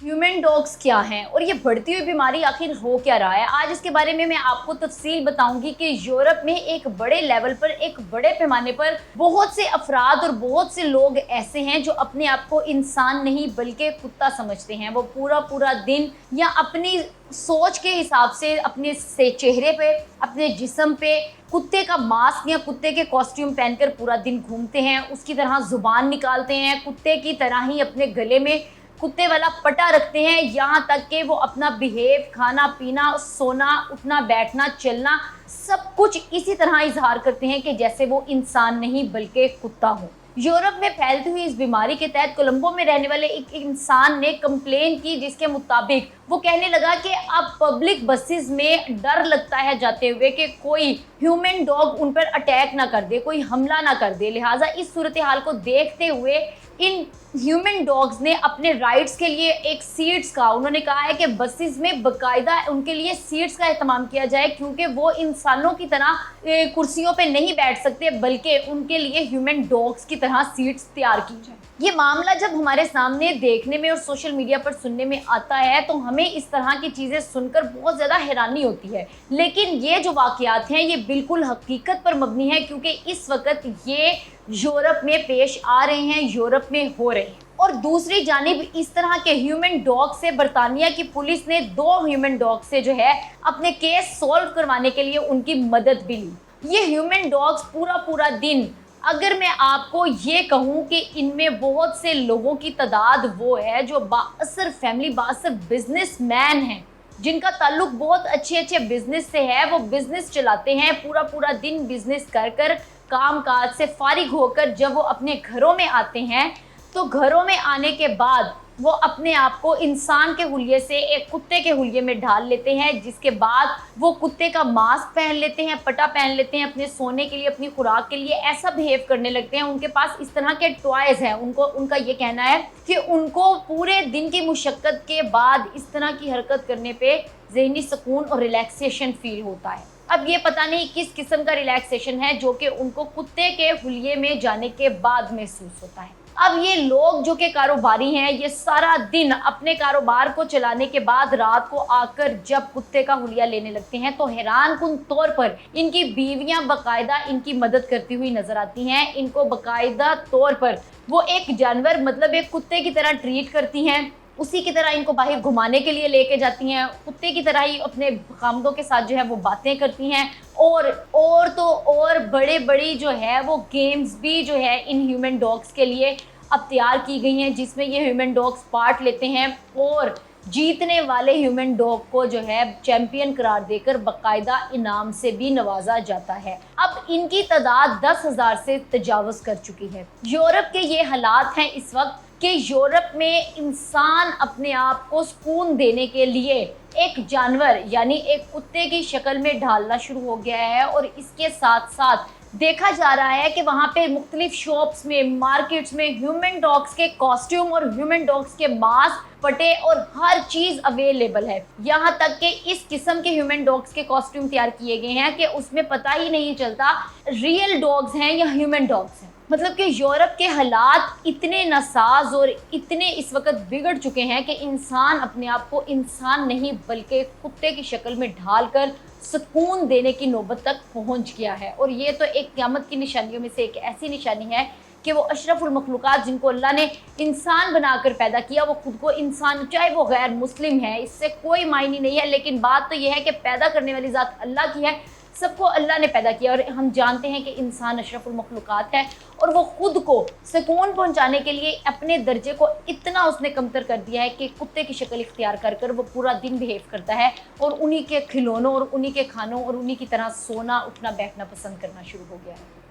Human dogs क्या हैं और ये बढ़ती हुई बीमारी आखिर हो क्या रहा है, आज इसके बारे में मैं आपको तफसील बताऊंगी कि यूरोप में एक बड़े लेवल पर, एक बड़े पैमाने पर बहुत से अफराद और बहुत से लोग ऐसे हैं जो अपने आप को इंसान नहीं बल्कि कुत्ता समझते हैं। वो पूरा पूरा दिन या अपनी सोच के हिसाब से अपने से चेहरे पे, अपने जिस्म पे कुत्ते का मास्क या कुत्ते के कॉस्ट्यूम पहनकर पूरा दिन घूमते हैं। उसकी तरह जुबान निकालते हैं, कुत्ते की तरह ही अपने गले में कुत्ते वाला पटा रखते हैं। यहाँ तक कि वो अपना बिहेव, खाना पीना, सोना, उठना, बैठना, चलना, सब कुछ इसी तरह इजहार करते हैं कि जैसे वो इंसान नहीं बल्कि कुत्ता हो। यूरोप में फैलती हुई इस बीमारी के तहत कोलंबो में रहने वाले एक इंसान ने कंप्लेन की, जिसके मुताबिक वो कहने लगा कि अब पब्लिक बसेस में डर लगता है जाते हुए कि कोई ह्यूमन डॉग उन पर अटैक ना कर दे, कोई हमला ना कर दे। लिहाजा इस सूरत हाल को देखते हुए इन ह्यूमन डॉग्स ने अपने राइट्स के लिए एक सीट्स का, उन्होंने कहा है कि बसेस में बकायदा उनके लिए सीट्स का एहतमाम किया जाए, क्योंकि वो इंसानों की तरह कुर्सियों पे नहीं बैठ सकते, बल्कि उनके लिए ह्यूमन डॉग्स की तरह सीट्स तैयार की जाए। ये मामला जब हमारे सामने देखने में और सोशल मीडिया पर सुनने में आता है तो हमें इस तरह की चीज़ें सुनकर बहुत ज़्यादा हैरानी होती है, लेकिन ये जो वाक़यात हैं ये बिल्कुल हकीकत पर मबनी है, क्योंकि इस वक्त ये यूरोप में पेश आ रहे हैं, यूरोप में हो रहे हैं। और दूसरी जानिब इस तरह के ह्यूमन डॉग से बरतानिया की पुलिस ने 2 ह्यूमन डॉग से जो है अपने केस सॉल्व करवाने के लिए उनकी मदद भी ली। ये ह्यूमन डॉग्स पूरा पूरा दिन, अगर मैं आपको ये कहूँ कि इनमें बहुत से लोगों की तादाद वो है जो बाअसर फैमिली, बाअसर बिजनेसमैन हैं, जिनका ताल्लुक बहुत अच्छे अच्छे बिजनेस से है। वो बिजनेस चलाते हैं, पूरा पूरा दिन बिजनेस कर कर, काम काज से फारिग होकर जब वो अपने घरों में आते हैं तो घरों में आने के बाद वो अपने आप को इंसान के हुलिये से एक कुत्ते के हुलिये में ढाल लेते हैं, जिसके बाद वो कुत्ते का मास्क पहन लेते हैं, पटा पहन लेते हैं, अपने सोने के लिए, अपनी खुराक के लिए ऐसा बिहेव करने लगते हैं। उनके पास इस तरह के टॉयज हैं। उनका ये कहना है कि उनको पूरे दिन की मुशक्कत के बाद इस तरह की हरकत करने पे ज़हनी सुकून और रिलैक्सेशन फील होता है। अब ये पता नहीं किस किस्म का रिलैक्सेशन है जो कि उनको कुत्ते के हुलिये में जाने के बाद महसूस होता है। अब ये लोग जो कि कारोबारी हैं, ये सारा दिन अपने कारोबार को चलाने के बाद रात को आकर जब कुत्ते का हुलिया लेने लगते हैं तो हैरान कुन तौर पर इनकी बीवियां बाकायदा इनकी मदद करती हुई नजर आती हैं। इनको बाकायदा तौर पर वो एक जानवर, मतलब एक कुत्ते की तरह ट्रीट करती हैं, उसी की तरह इनको बाहर घुमाने के लिए लेके जाती हैं, कुत्ते की तरह ही अपने खामदों के साथ जो है वो बातें करती हैं। और बड़े बड़ी जो है वो गेम्स भी जो है इन ह्यूमन डॉग्स के लिए अब तैयार की गई हैं, जिसमें ये ह्यूमन डॉग्स पार्ट लेते हैं और जीतने वाले ह्यूमन डॉग को जो है चैंपियन करार देकर बाकायदा इनाम से भी नवाजा जाता है। अब इनकी तादाद 10,000 से तजावुज कर चुकी है। यूरोप के ये हालात हैं इस वक्त कि यूरोप में इंसान अपने आप को सुकून देने के लिए एक जानवर यानी एक कुत्ते की शक्ल में ढालना शुरू हो गया है। और इसके साथ साथ देखा जा रहा है कि वहाँ पे मुख्तलिफ शॉप्स में, मार्केट्स में ह्यूमन डॉग्स के कॉस्ट्यूम और ह्यूमन डॉग्स के मास्क, पटे और हर चीज़ अवेलेबल है। यहाँ तक कि इस किस्म के ह्यूमन डॉग्स के कॉस्ट्यूम तैयार किए गए हैं कि उसमें पता ही नहीं चलता रियल डॉग्स हैं या ह्यूमन डॉग्स हैं। मतलब कि यूरोप के हालात इतने नासाज और इतने इस वक्त बिगड़ चुके हैं कि इंसान अपने आप को इंसान नहीं बल्कि कुत्ते की शक्ल में ढालकर सुकून देने की नौबत तक पहुंच गया है। और ये तो एक क़यामत की निशानियों में से एक ऐसी निशानी है कि वो अशरफुल मखलूक़ात जिनको अल्लाह ने इंसान बनाकर पैदा किया, वो खुद को इंसान, चाहे वो गैर मुस्लिम है, इससे कोई मायने नहीं है, लेकिन बात तो यह है कि पैदा करने वाली ज़ात अल्लाह की है, सबको अल्लाह ने पैदा किया। और हम जानते हैं कि इंसान अशरफुल मखलूक़ात है और वो खुद को सुकून पहुंचाने के लिए अपने दर्जे को इतना उसने कमतर कर दिया है कि कुत्ते की शक्ल इख्तियार कर कर वो पूरा दिन बिहेव करता है और उन्हीं के खिलौनों और उन्हीं के खानों और उन्हीं की तरह सोना, उठना, बैठना पसंद करना शुरू हो गया है।